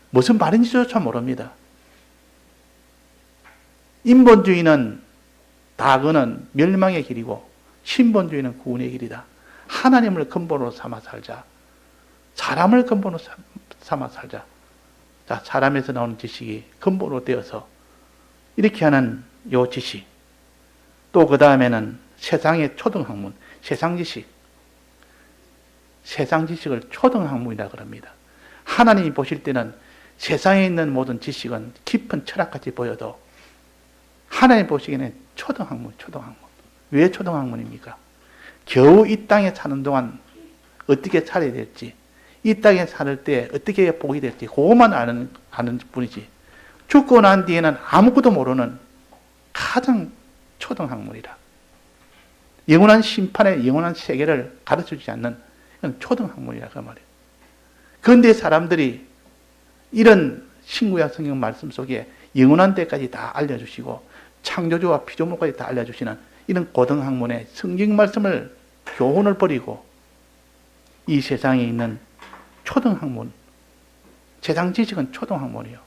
무슨 말인지조차 모릅니다. 인본주의는 다그는 멸망의 길이고 신본주의는 구원의 길이다. 하나님을 근본으로 삼아 살자. 사람을 근본으로 삼아 살자. 자, 사람에서 나오는 지식이 근본으로 되어서 이렇게 하는 요 지식. 또 그 다음에는 세상의 초등학문, 세상 지식. 세상 지식을 초등학문이라 그럽니다. 하나님이 보실 때는 세상에 있는 모든 지식은 깊은 철학같이 보여도 하나님 보시기에는 초등학문. 왜 초등학문입니까? 겨우 이 땅에 사는 동안 어떻게 살아야 될지, 이 땅에 살 때 어떻게 복이 될지 그것만 아는 분이지, 죽고 난 뒤에는 아무것도 모르는 가장 초등학문이라. 영원한 심판의 영원한 세계를 가르쳐주지 않는 초등학문이라 그 말이에요. 그런데 사람들이 이런 신구약 성경 말씀 속에 영원한 때까지 다 알려주시고 창조주와 피조물까지 다 알려주시는 이런 고등학문의 성경 말씀을 교훈을 버리고 이 세상에 있는 초등학문, 세상 지식은 초등학문이요.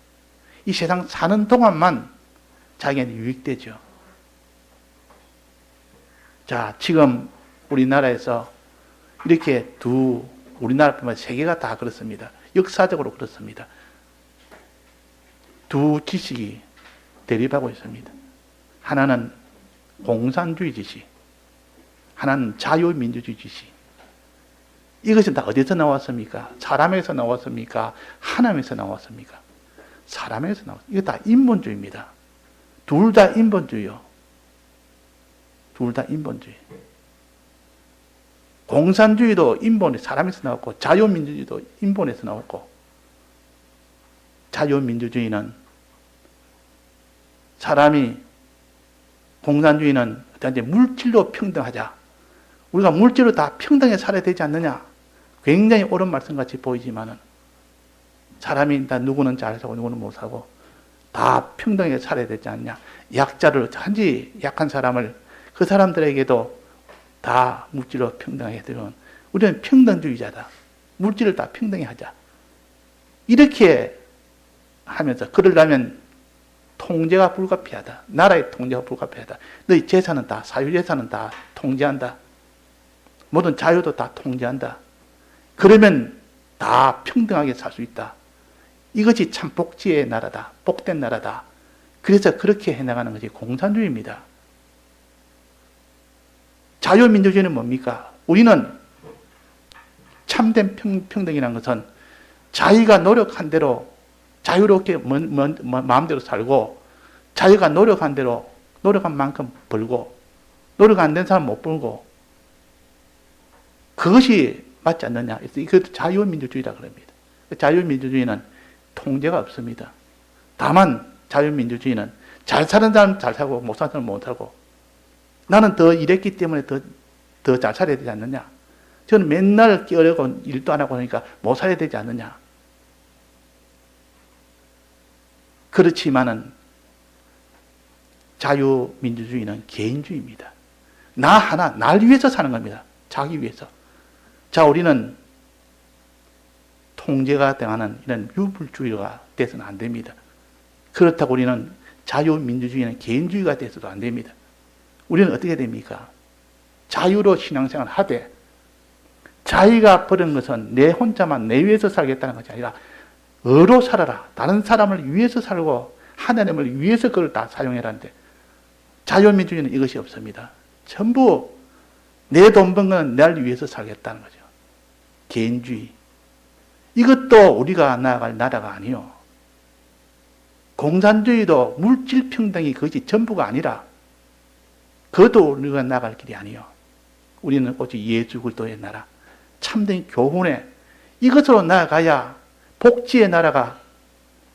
이 세상 사는 동안만 자기한테 유익되죠. 자, 지금 우리나라에서 이렇게 우리나라뿐만 세계가 다 그렇습니다. 역사적으로 그렇습니다. 두 지식이 대립하고 있습니다. 하나는 공산주의 지식, 하나는 자유민주주의 지식. 이것은 다 어디서 나왔습니까? 사람에서 나왔습니까? 하나님에서 나왔습니까? 사람에서 나왔습니다. 이거 다 인본주의입니다. 둘 다 인본주의요. 둘 다 인본주의. 공산주의도 인본이 사람에서 나왔고 자유민주주의도 인본에서 나왔고, 자유민주주의는 사람이, 공산주의는 물질로 평등하자. 우리가 물질로 다 평등하게 살아야 되지 않느냐. 굉장히 옳은 말씀같이 보이지만은 사람이 다 누구는 잘 사고 누구는 못 사고 다 평등하게 살아야 되지 않냐. 약자를, 단지 약한 사람을, 그 사람들에게도 다 물질로 평등하게 해드리면 우리는 평등주의자다. 물질을 다 평등히 하자. 이렇게 하면서 그러려면 통제가 불가피하다. 나라의 통제가 불가피하다. 너희 재산은 다, 사유재산은 다 통제한다. 모든 자유도 다 통제한다. 그러면 다 평등하게 살 수 있다. 이것이 참 복지의 나라다. 복된 나라다. 그래서 그렇게 해나가는 것이 공산주의입니다. 자유민주주의는 뭡니까? 우리는 참된 평등이라는 것은 자기가 노력한 대로 자유롭게 마음대로 살고, 자기가 노력한 대로 노력한 만큼 벌고, 노력 안 된 사람 못 벌고, 그것이 맞지 않느냐. 이것도 자유민주주의라 그럽니다. 자유민주주의는 통제가 없습니다. 다만 자유민주주의는 잘 사는 사람 잘 살고 못 사는 사람 못 살고, 나는 더 일했기 때문에 더 잘 살아야 되지 않느냐. 저는 맨날 끼어려고 일도 안 하고 하니까 못 살아야 되지 않느냐. 그렇지만은 자유민주주의는 개인주의입니다. 나 하나, 날 위해서 사는 겁니다. 자기 위해서. 자, 우리는 통제가 당하는 이런 유불주의가 돼서는 안 됩니다. 그렇다고 우리는 자유민주주의는 개인주의가 돼서도 안 됩니다. 우리는 어떻게 됩니까? 자유로 신앙생활을 하되, 자기가 버린 것은 내 혼자만 내 위해서 살겠다는 것이 아니라 의로 살아라. 다른 사람을 위해서 살고 하나님을 위해서 그걸 다 사용해라는데, 자유민주주의는 이것이 없습니다. 전부 내 돈 번 거는 날 위해서 살겠다는 거죠. 개인주의. 이것도 우리가 나아갈 나라가 아니요. 공산주의도 물질 평등이 그것이 전부가 아니라 그것도 우리가 나갈 길이 아니요. 우리는 오직 예수 그리스도의 나라, 참된 교훈에 이것으로 나아가야 복지의 나라가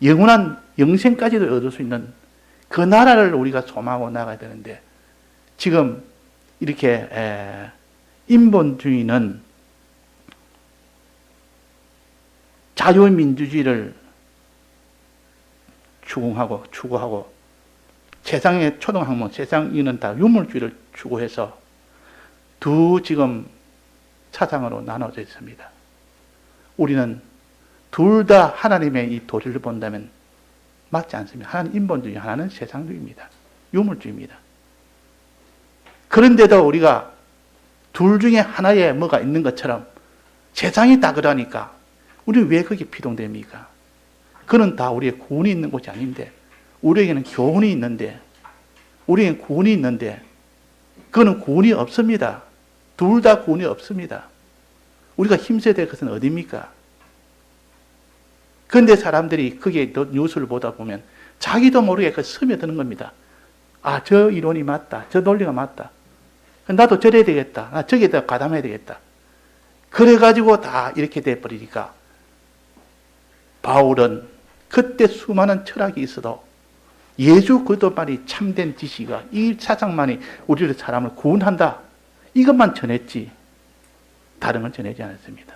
영원한 영생까지도 얻을 수 있는 그 나라를 우리가 소망하고 나가야 되는데, 지금 이렇게 인본주의는 자유민주주의를 추구하고 세상의 초등학문, 세상에는 다 유물주의를 추구해서 두 지금 사상으로 나눠져 있습니다. 우리는 둘 다 하나님의 이 도리를 본다면 맞지 않습니다. 하나는 인본주의, 하나는 세상주의입니다. 유물주의입니다. 그런데도 우리가 둘 중에 하나에 뭐가 있는 것처럼 세상이 다 그러니까 우리는 왜 거기에 피동됩니까? 그는 다 우리의 구원이 있는 곳이 아닌데, 우리에게는 교훈이 있는데, 우리에게는 구원이 있는데, 그는 구원이 없습니다. 둘 다 구원이 없습니다. 우리가 힘써야 될 것은 어디입니까? 그런데 사람들이 거기에 뉴스를 보다 보면 자기도 모르게 그 스며드는 겁니다. 아, 저 이론이 맞다. 저 논리가 맞다. 나도 저래야 되겠다. 나 저기에다 가담해야 되겠다. 그래가지고 다 이렇게 돼버리니까, 바울은 그때 수많은 철학이 있어도 예수 그리스도만이 참된 지식이가, 이 사상만이 우리를, 사람을 구원한다, 이것만 전했지 다른 건 전하지 않았습니다.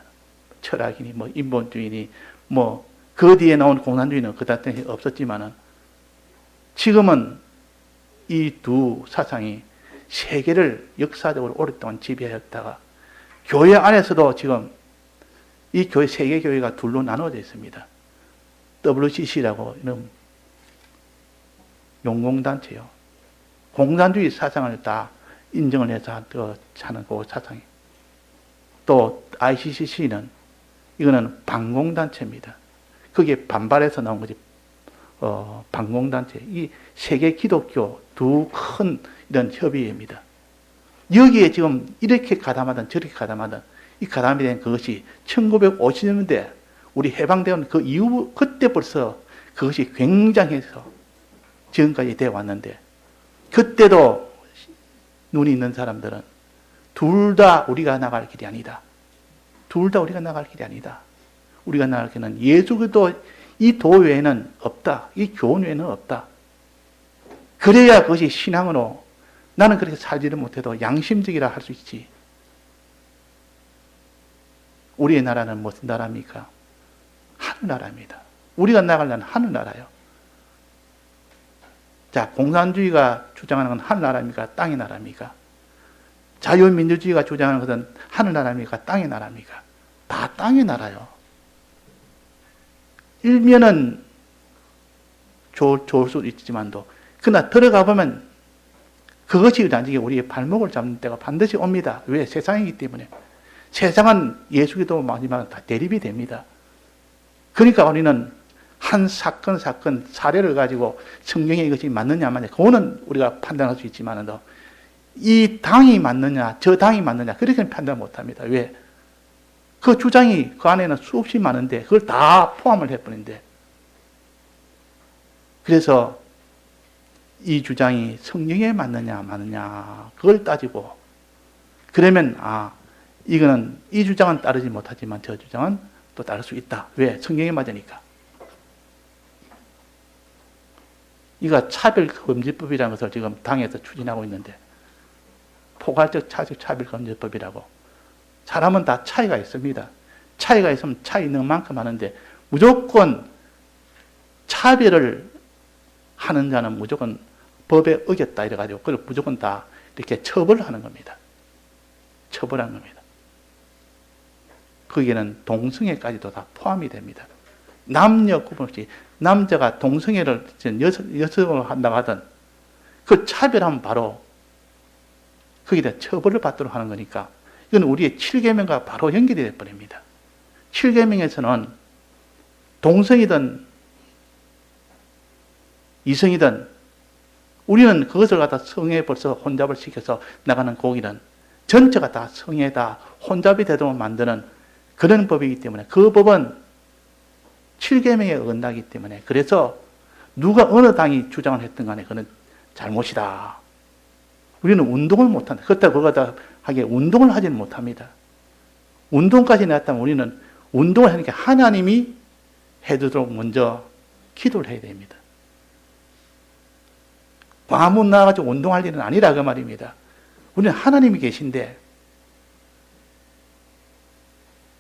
철학이니 뭐 인본주의니 뭐 그 뒤에 나온 공산주의는 그다 때문에 없었지만은, 지금은 이 두 사상이 세계를 역사적으로 오랫동안 지배하였다가 교회 안에서도 지금 이 교회, 세계 교회가 둘로 나눠져 있습니다. WCC라고 이런 용공단체요. 공산주의 사상을 다 인정을 해서 하는 그 사상이. 또 ICCC는 이거는 반공단체입니다. 거기에 반발해서 나온 거지. 반공단체. 이 세계 기독교 두 큰 이런 협의회입니다. 여기에 지금 이렇게 가담하든 저렇게 가담하든 이 가담이 된 그것이 1950년대 우리 해방되온 그 이후, 그때 벌써 그것이 굉장해서 지금까지 되어 왔는데, 그때도 눈이 있는 사람들은 둘 다 우리가 나갈 길이 아니다. 둘 다 우리가 나갈 길이 아니다. 우리가 나갈 길은 예수 그리스도 이 도 외에는 없다. 이 교훈 외에는 없다. 그래야 그것이 신앙으로, 나는 그렇게 살지를 못해도 양심적이라 할 수 있지. 우리의 나라는 무슨 나라입니까? 하늘나라입니다. 우리가 나가려는 하늘나라요. 자, 공산주의가 주장하는 건 하늘나라입니까? 땅의 나라입니까? 자유민주주의가 주장하는 것은 하늘나라입니까? 땅의 나라입니까? 다 땅의 나라요. 일면은 좋을 수도 있지만도, 그러나 들어가 보면 그것이 나중에 우리의 발목을 잡는 때가 반드시 옵니다. 왜? 세상이기 때문에. 세상은 예수 그리스도 마지막은 다 대립이 됩니다. 그러니까 우리는 한 사건 사례를 가지고 성경에 이것이 맞느냐 안 맞느냐, 그거는 우리가 판단할 수 있지만은 이 당이 맞느냐 저 당이 맞느냐 그렇게는 판단 못합니다. 왜? 그 주장이 그 안에는 수없이 많은데 그걸 다 포함을 해버린데, 그래서 이 주장이 성경에 맞느냐 맞느냐 그걸 따지고, 그러면 이거는 이 주장은 따르지 못하지만 저 주장은 또 따를 수 있다. 왜? 성경에 맞으니까. 이거 차별금지법이라는 것을 지금 당에서 추진하고 있는데, 포괄적 차별금지법이라고. 사람은 다 차이가 있습니다. 차이가 있으면 차이 있는 만큼 하는데, 무조건 차별을 하는 자는 무조건 법에 어겼다 이래가지고 그걸 무조건 다 이렇게 처벌하는 겁니다. 처벌하는 겁니다. 거기에는 동성애까지도 다 포함이 됩니다. 남녀 구분 없이 남자가 동성애를 여성을 한다고 하든 그 차별하면 바로 거기다 처벌을 받도록 하는 거니까, 이건 우리의 7계명과 바로 연결이 되어버립니다. 7계명에서는 동성이든 이성이든 우리는 그것을 갖다 성에 벌써 혼잡을 시켜서 나가는 곡이든 전체가 다 성에다 혼잡이 되도록 만드는 그런 법이기 때문에, 그 법은 7계명에 어긋나기 때문에, 그래서 누가 어느 당이 주장을 했든 간에 그는 잘못이다. 우리는 운동을 못한다. 그렇다고 그거다 하기에 운동을 하지는 못합니다. 운동까지 나왔다면 우리는 운동을 하니까 하나님이 해주도록 먼저 기도를 해야 됩니다. 광화문 나와가지고 운동할 일은 아니라 그 말입니다. 우리는 하나님이 계신데,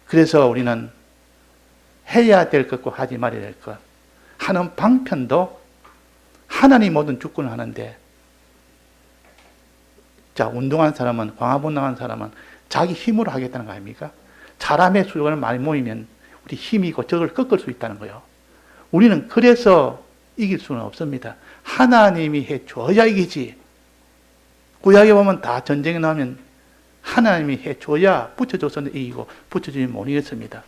그래서 우리는 해야 될 것과 하지 말아야 될 것 하는 방편도 하나님 모든 주권을 하는데, 자, 운동한 사람은, 광화문 나간 사람은 자기 힘으로 하겠다는 거 아닙니까? 사람의 수가 많이 모이면 우리 힘이 있고 적을 꺾을 수 있다는 거예요. 우리는 그래서 이길 수는 없습니다. 하나님이 해줘야 이기지. 구약에 보면 다 전쟁에 나오면 하나님이 해줘야 붙여줘서 이기고 붙여주면 못 이겼습니다.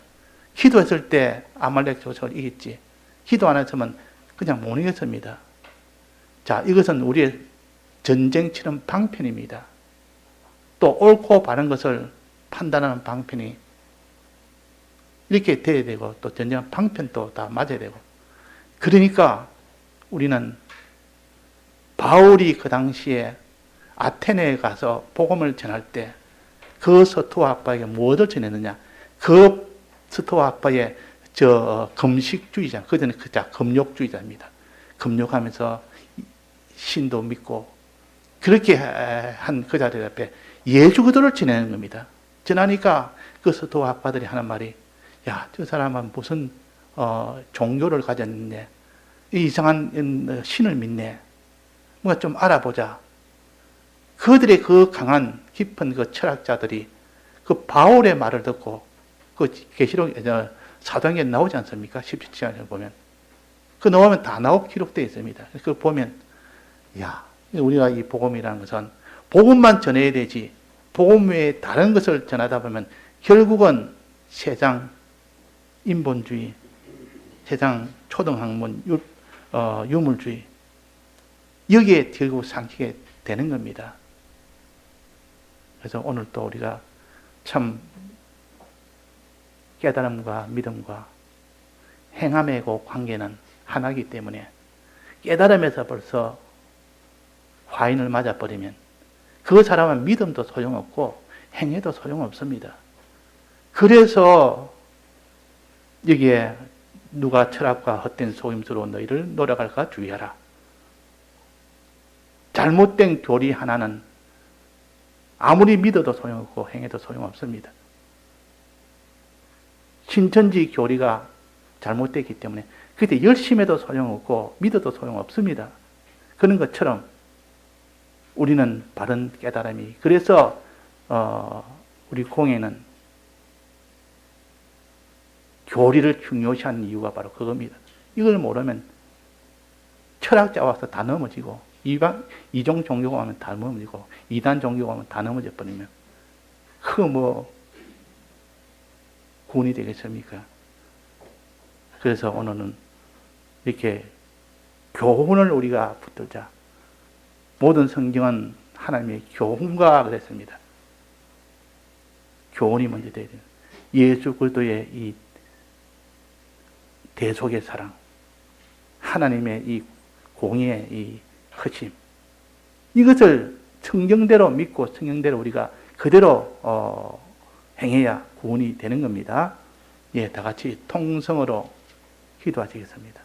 기도했을 때 아말렉 조석을 이겼지. 기도 안 했으면 그냥 못 이겼습니다. 자, 이것은 우리의 전쟁 치는 방편입니다. 또 옳고 바른 것을 판단하는 방편이 이렇게 돼야 되고, 또 전쟁 방편도 다 맞아야 되고. 그러니까 우리는 바울이 그 당시에 아테네에 가서 복음을 전할 때 그 스토아 학파에게 무엇을 전했느냐? 그 스토아 학파의 금식주의자, 그전에 그자 금욕주의자입니다. 금욕하면서 신도 믿고 그렇게 한 그 자리 앞에 예수 그리스도를 전하는 겁니다. 전하니까 그 스토아 학파들이 하는 말이, 야, 저 사람은 무슨 종교를 가졌네. 이상한 신을 믿네. 뭔가 좀 알아보자. 그들의 그 강한 깊은 그 철학자들이 그 바울의 말을 듣고 그 계시록 사도행전에 나오지 않습니까? 17장에 보면 그 나오면 다 기록되어 있습니다. 그걸 보면, 야, 우리가 이 복음이라는 것은 복음만 전해야 되지, 복음 외에 다른 것을 전하다 보면 결국은 세상 인본주의, 세상 초등학문 유물주의, 여기에 결국 삼키게 되는 겁니다. 그래서 오늘 또 우리가 참 깨달음과 믿음과 행함의 그 관계는 하나이기 때문에, 깨달음에서 벌써 화인을 맞아버리면 그 사람은 믿음도 소용없고 행해도 소용없습니다. 그래서 여기에 누가 철학과 헛된 속임수로 너희를 노력할까 주의하라. 잘못된 교리 하나는 아무리 믿어도 소용없고 행해도 소용없습니다. 신천지 교리가 잘못됐기 때문에 그때 열심히 해도 소용없고 믿어도 소용없습니다. 그런 것처럼 우리는 바른 깨달음이, 그래서 우리 공예는 교리를 중요시하는 이유가 바로 그겁니다. 이걸 모르면 철학자 와서 다 넘어지고, 이종 종교가 오면 다 넘어지고, 이단 종교가 오면 다 넘어져 버리면 구원이 되겠습니까? 그래서 오늘은 이렇게 교훈을 우리가 붙들자. 모든 성경은 하나님의 교훈과 그랬습니다. 교훈이 먼저 돼야 돼요. 예수 그리스도의 이 대속의 사랑, 하나님의 이 공의의 이 허심, 이것을 성경대로 믿고 성경대로 우리가 그대로 행해야 구원이 되는 겁니다. 예, 다 같이 통성으로 기도하시겠습니다.